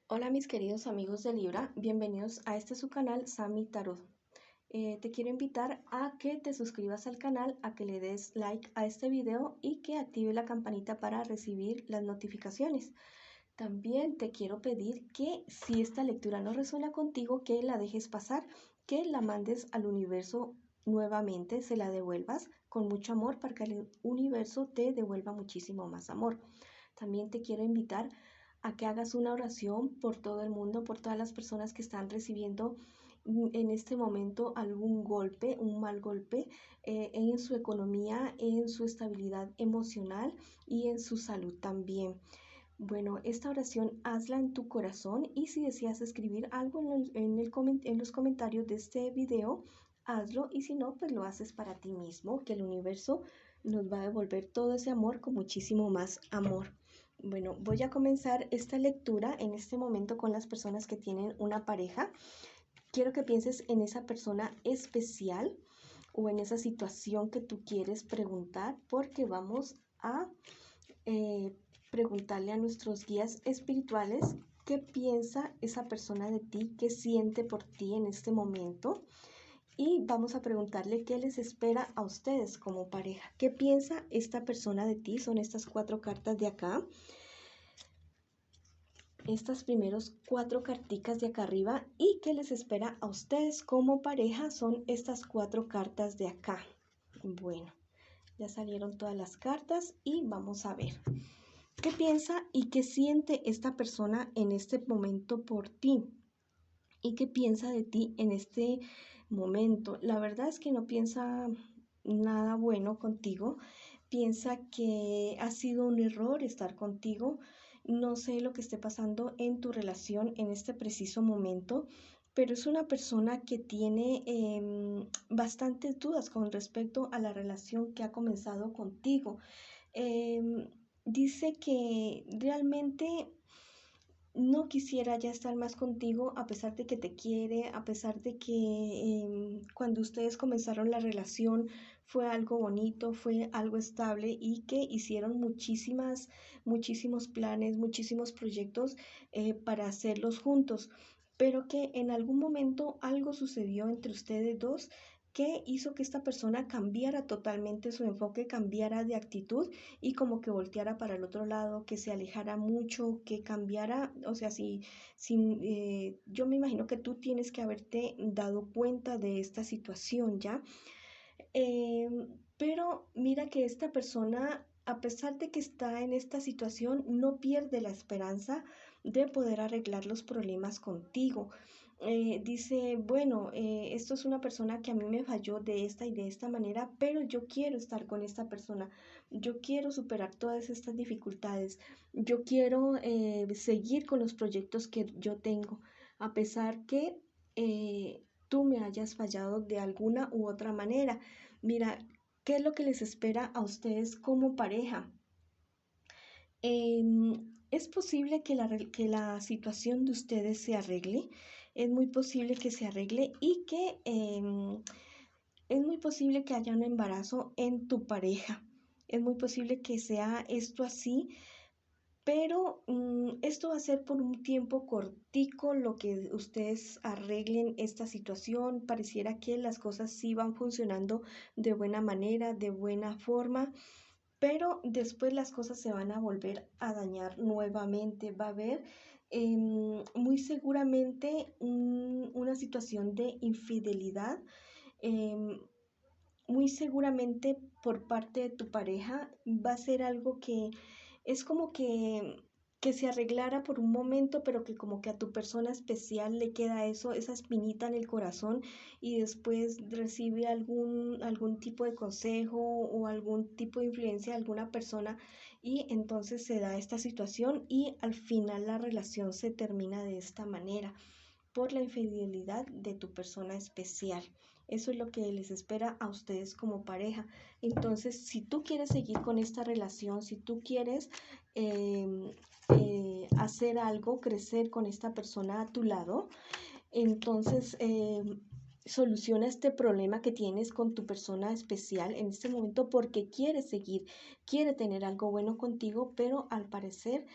Hola mis queridos amigos de Libra, bienvenidos a este su canal Sami Tarot. Te quiero invitar a que te suscribas al canal, a que le des like a este video y que active la campanita para recibir las notificaciones. También te quiero pedir que si esta lectura no resuena contigo, que la dejes pasar, que la mandes al universo nuevamente, se la devuelvas con mucho amor para que el universo te devuelva muchísimo más amor. También te quiero invitar a que hagas una oración por todo el mundo, por todas las personas que están recibiendo en este momento algún golpe, un mal golpe en su economía, en su estabilidad emocional y en su salud también. Bueno, esta oración hazla en tu corazón y si deseas escribir algo en los comentarios de este video, hazlo y si no, pues lo haces para ti mismo, que el universo nos va a devolver todo ese amor con muchísimo más amor. Bueno, voy a comenzar esta lectura en este momento con las personas que tienen una pareja. Quiero que pienses en esa persona especial o en esa situación que tú quieres preguntar porque vamos a preguntarle a nuestros guías espirituales qué piensa esa persona de ti, qué siente por ti en este momento. Y vamos a preguntarle qué les espera a ustedes como pareja. ¿Qué piensa esta persona de ti? Son estas 4 cartas de acá. Estas primeros 4 carticas de acá arriba. ¿Y qué les espera a ustedes como pareja? Son estas 4 cartas de acá. Bueno, ya salieron todas las cartas y vamos a ver. ¿Qué piensa y qué siente esta persona en este momento por ti? ¿Y qué piensa de ti en este momento? La verdad es que no piensa nada bueno contigo. Piensa que ha sido un error estar contigo. No sé lo que esté pasando en tu relación en este preciso momento, pero es una persona que tiene bastantes dudas con respecto a la relación que ha comenzado contigo. Dice que realmente no quisiera ya estar más contigo a pesar de que te quiere, a pesar de que cuando ustedes comenzaron la relación fue algo bonito, fue algo estable y que hicieron muchísimos planes, muchísimos proyectos para hacerlos juntos, pero que en algún momento algo sucedió entre ustedes dos que hizo que esta persona cambiara totalmente su enfoque, cambiara de actitud y como que volteara para el otro lado, que se alejara mucho, que cambiara, o sea, yo me imagino que tú tienes que haberte dado cuenta de esta situación ya. Pero mira que esta persona, a pesar de que está en esta situación, no pierde la esperanza de poder arreglar los problemas contigo. Dice, bueno, esto es una persona que a mí me falló de esta y de esta manera, pero yo quiero estar con esta persona, yo quiero superar todas estas dificultades, yo quiero seguir con los proyectos que yo tengo, a pesar que tú me hayas fallado de alguna u otra manera. Mira, ¿qué es lo que les espera a ustedes como pareja? Es posible que la situación de ustedes se arregle, es muy posible que se arregle y que es muy posible que haya un embarazo en tu pareja. Es muy posible que sea esto así, pero esto va a ser por un tiempo cortico lo que ustedes arreglen esta situación. Pareciera que las cosas sí van funcionando de buena manera, de buena forma, pero después las cosas se van a volver a dañar nuevamente. Va a haber muy seguramente una situación de infidelidad. em, Muy seguramente por parte de tu pareja va a ser algo que es como que se arreglara por un momento, pero que como que a tu persona especial le queda eso, esa espinita en el corazón y después recibe algún tipo de consejo o algún tipo de influencia de alguna persona y entonces se da esta situación y al final la relación se termina de esta manera por la infidelidad de tu persona especial. Eso es lo que les espera a ustedes como pareja. Entonces, si tú quieres seguir con esta relación, si tú quieres hacer algo, crecer con esta persona a tu lado, entonces soluciona este problema que tienes con tu persona especial en este momento porque quiere seguir, quiere tener algo bueno contigo, pero al parecer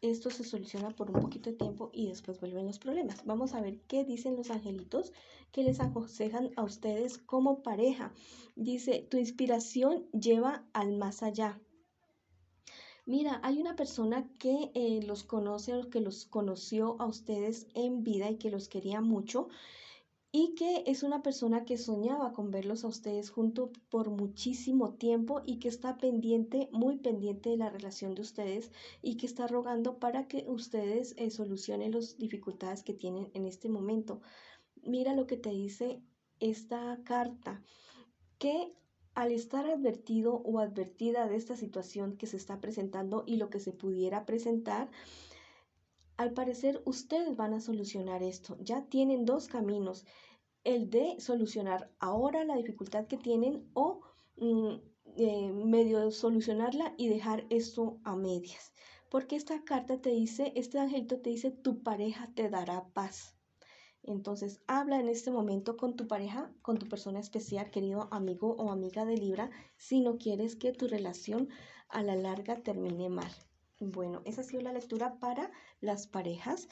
esto se soluciona por un poquito de tiempo y después vuelven los problemas. Vamos a ver qué dicen los angelitos que les aconsejan a ustedes como pareja. Dice, tu inspiración lleva al más allá. Mira, hay una persona que los conoce o que los conoció a ustedes en vida y que los quería mucho y que es una persona que soñaba con verlos a ustedes juntos por muchísimo tiempo y que está pendiente, muy pendiente de la relación de ustedes y que está rogando para que ustedes solucionen las dificultades que tienen en este momento. Mira lo que te dice esta carta, que al estar advertido o advertida de esta situación que se está presentando y lo que se pudiera presentar, al parecer ustedes van a solucionar esto. Ya tienen dos caminos, el de solucionar ahora la dificultad que tienen o mm, medio solucionarla y dejar esto a medias. Porque esta carta te dice, este angelito te dice, tu pareja te dará paz. Entonces, habla en este momento con tu pareja, con tu persona especial, querido amigo o amiga de Libra, si no quieres que tu relación a la larga termine mal. Bueno, esa ha sido la lectura para las parejas.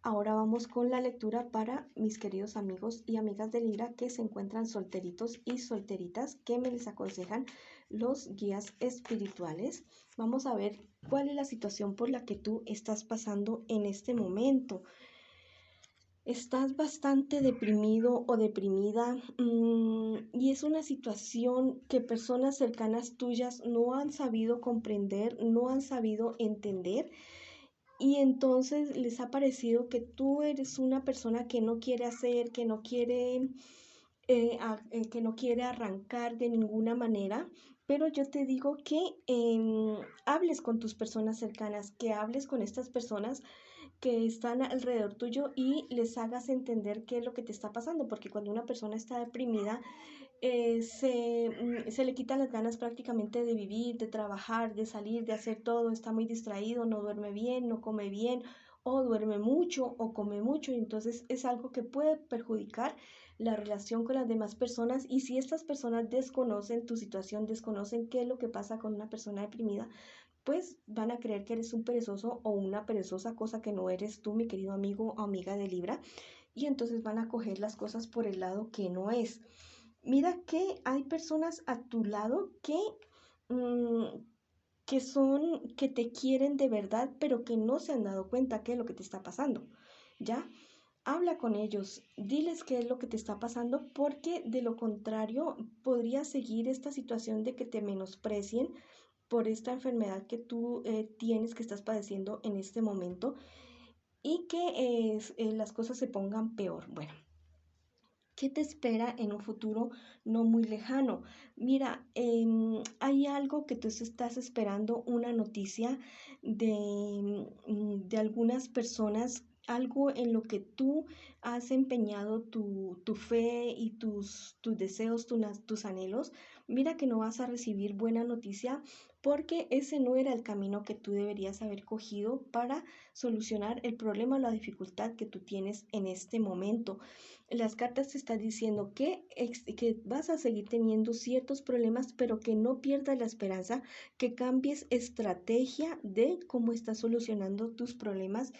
Ahora vamos con la lectura para mis queridos amigos y amigas de Libra que se encuentran solteritos y solteritas, que me les aconsejan los guías espirituales. Vamos a ver cuál es la situación por la que tú estás pasando en este momento. Estás bastante deprimido o deprimida y es una situación que personas cercanas tuyas no han sabido comprender, no han sabido entender y entonces les ha parecido que tú eres una persona que no quiere hacer, que no quiere arrancar de ninguna manera. Pero yo te digo que hables con tus personas cercanas, que hables con estas personas que están alrededor tuyo y les hagas entender qué es lo que te está pasando, porque cuando una persona está deprimida, se le quitan las ganas prácticamente de vivir, de trabajar, de salir, de hacer todo, está muy distraído, no duerme bien, no come bien, o duerme mucho o come mucho, y entonces es algo que puede perjudicar la relación con las demás personas. Y si estas personas desconocen tu situación, desconocen qué es lo que pasa con una persona deprimida, pues van a creer que eres un perezoso o una perezosa, cosa que no eres tú, mi querido amigo o amiga de Libra, y entonces van a coger las cosas por el lado que no es. Mira que hay personas a tu lado mm, que te quieren de verdad, pero que no se han dado cuenta qué es lo que te está pasando, ¿ya? Habla con ellos, diles qué es lo que te está pasando, porque de lo contrario podría seguir esta situación de que te menosprecien por esta enfermedad que tú tienes, que estás padeciendo en este momento, y que las cosas se pongan peor. Bueno, ¿qué te espera en un futuro no muy lejano? Mira, hay algo que tú estás esperando, una noticia de algunas personas, algo en lo que tú has empeñado tu fe y tus deseos, tus anhelos. Mira que no vas a recibir buena noticia porque ese no era el camino que tú deberías haber cogido para solucionar el problema o la dificultad que tú tienes en este momento. Las cartas te están diciendo que vas a seguir teniendo ciertos problemas, pero que no pierdas la esperanza, que cambies estrategia de cómo estás solucionando tus problemas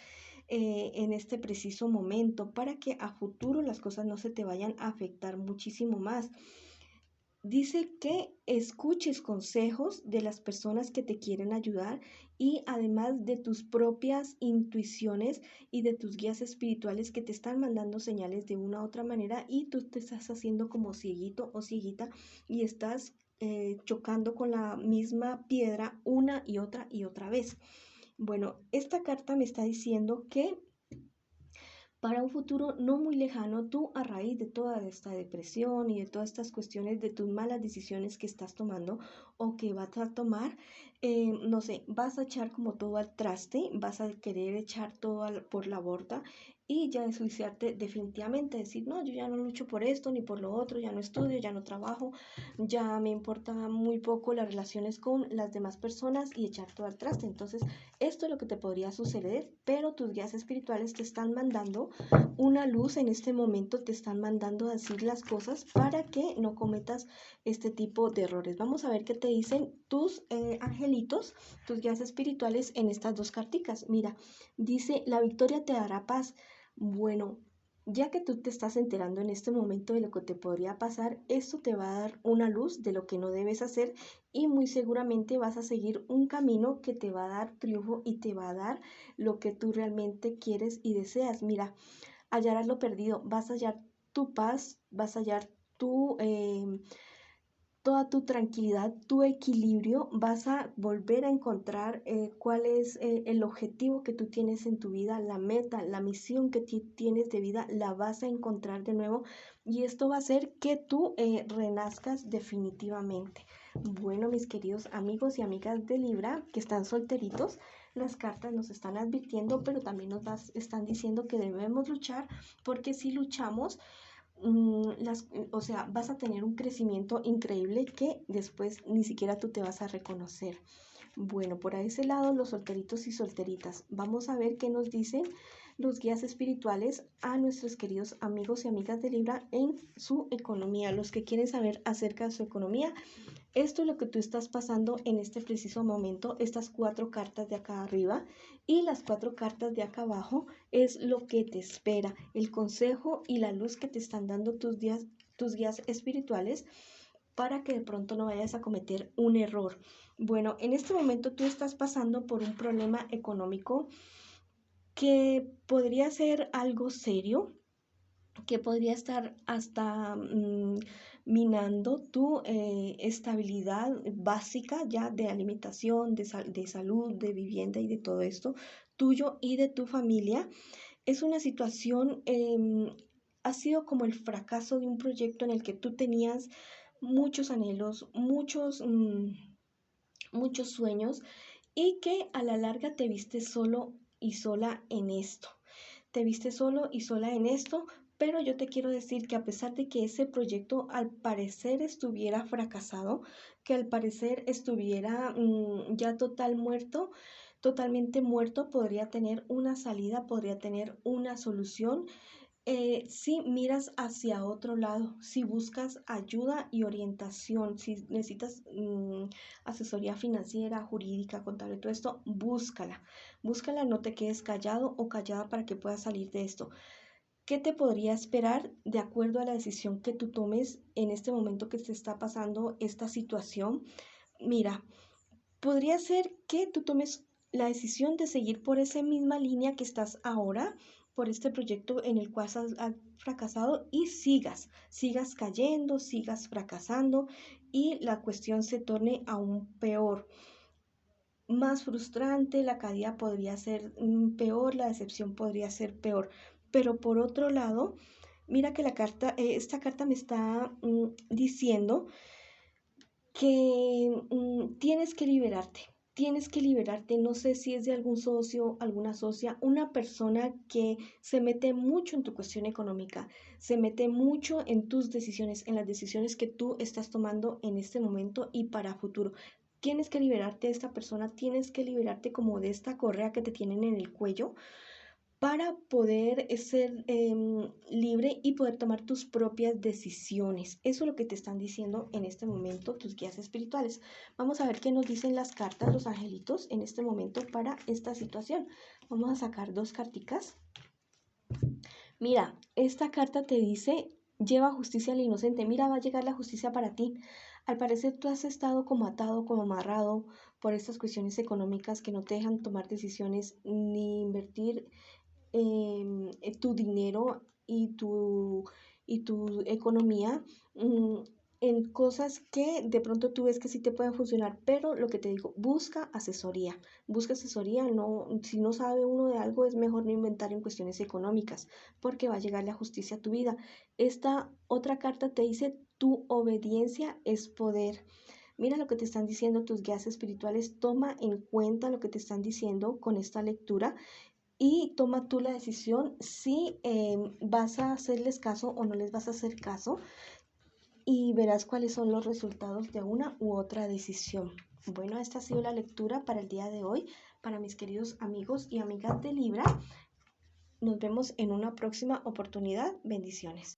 en este preciso momento, para que a futuro las cosas no se te vayan a afectar muchísimo más. Dice que escuches consejos de las personas que te quieren ayudar y además de tus propias intuiciones y de tus guías espirituales que te están mandando señales de una u otra manera, y tú te estás haciendo como cieguito o cieguita y estás chocando con la misma piedra una y otra vez. Bueno, esta carta me está diciendo que para un futuro no muy lejano, tú, a raíz de toda esta depresión y de todas estas cuestiones, de tus malas decisiones que estás tomando o que vas a tomar, no sé, vas a echar como todo al traste, vas a querer echar todo por la borda y ya ensuciarte definitivamente, decir, no, yo ya no lucho por esto ni por lo otro, ya no estudio, ya no trabajo, ya me importa muy poco las relaciones con las demás personas y echar todo al traste. Entonces, esto es lo que te podría suceder, pero tus guías espirituales te están mandando una luz en este momento, te están mandando a decir las cosas para que no cometas este tipo de errores. Vamos a ver qué te dicen tus angelitos angelitos, tus guías espirituales en estas dos carticas. Mira, dice, la victoria te dará paz. Bueno, ya que tú te estás enterando en este momento de lo que te podría pasar, esto te va a dar una luz de lo que no debes hacer y muy seguramente vas a seguir un camino que te va a dar triunfo y te va a dar lo que tú realmente quieres y deseas. Mira, hallarás lo perdido, vas a hallar tu paz, vas a hallar tu, toda tu tranquilidad, tu equilibrio, vas a volver a encontrar cuál es el objetivo que tú tienes en tu vida, la meta, la misión que tienes de vida, la vas a encontrar de nuevo y esto va a hacer que tú renazcas definitivamente. Bueno, mis queridos amigos y amigas de Libra que están solteritos, las cartas nos están advirtiendo, pero también están diciendo que debemos luchar porque si luchamos, o sea, vas a tener un crecimiento increíble que después ni siquiera tú te vas a reconocer. Bueno, por ese lado, los solteritos y solteritas. Vamos a ver qué nos dicen los guías espirituales a nuestros queridos amigos y amigas de Libra en su economía. Los que quieren saber acerca de su economía, esto es lo que tú estás pasando en este preciso momento, estas 4 cartas de acá arriba y las 4 cartas de acá abajo es lo que te espera, el consejo y la luz que te están dando tus guías espirituales para que de pronto no vayas a cometer un error. Bueno, en este momento tú estás pasando por un problema económico que podría ser algo serio, que podría estar hasta minando tu estabilidad básica ya de alimentación, de salud, de vivienda y de todo esto, tuyo y de tu familia. Es una situación, ha sido como el fracaso de un proyecto en el que tú tenías muchos anhelos, muchos sueños y que a la larga te viste solo y sola en esto. Te viste solo y sola en esto, pero yo te quiero decir que a pesar de que ese proyecto al parecer estuviera fracasado, que al parecer estuviera ya totalmente muerto, podría tener una salida, podría tener una solución. Si miras hacia otro lado, si buscas ayuda y orientación, si necesitas asesoría financiera, jurídica, contable, todo esto, búscala, no te quedes callado o callada para que puedas salir de esto. ¿Qué te podría esperar de acuerdo a la decisión que tú tomes en este momento que te está pasando esta situación? Mira, podría ser que tú tomes la decisión de seguir por esa misma línea que estás ahora, por este proyecto en el cual has fracasado y sigas cayendo, sigas fracasando y la cuestión se torne aún peor, más frustrante, la caída podría ser peor, la decepción podría ser peor. Pero por otro lado, mira que esta carta me está diciendo que tienes que liberarte, no sé si es de algún socio, alguna socia, una persona que se mete mucho en tu cuestión económica, se mete mucho en tus decisiones, en las decisiones que tú estás tomando en este momento y para futuro. Tienes que liberarte de esta persona, tienes que liberarte como de esta correa que te tienen en el cuello para poder ser libre y poder tomar tus propias decisiones. Eso es lo que te están diciendo en este momento tus guías espirituales. Vamos a ver qué nos dicen las cartas, los angelitos, en este momento para esta situación. Vamos a sacar 2 carticas. Mira, esta carta te dice, lleva justicia al inocente. Mira, va a llegar la justicia para ti. Al parecer tú has estado como atado, como amarrado por estas cuestiones económicas que no te dejan tomar decisiones ni invertir tu dinero y tu economía en cosas que de pronto tú ves que sí te pueden funcionar, pero lo que te digo, busca asesoría, no, si no sabe uno de algo es mejor no inventar en cuestiones económicas, porque va a llegar la justicia a tu vida. Esta otra carta te dice, tu obediencia es poder. Mira lo que te están diciendo tus guías espirituales, toma en cuenta lo que te están diciendo con esta lectura y toma tú la decisión si vas a hacerles caso o no les vas a hacer caso y verás cuáles son los resultados de una u otra decisión. Bueno, esta ha sido la lectura para el día de hoy, para mis queridos amigos y amigas de Libra. Nos vemos en una próxima oportunidad. Bendiciones.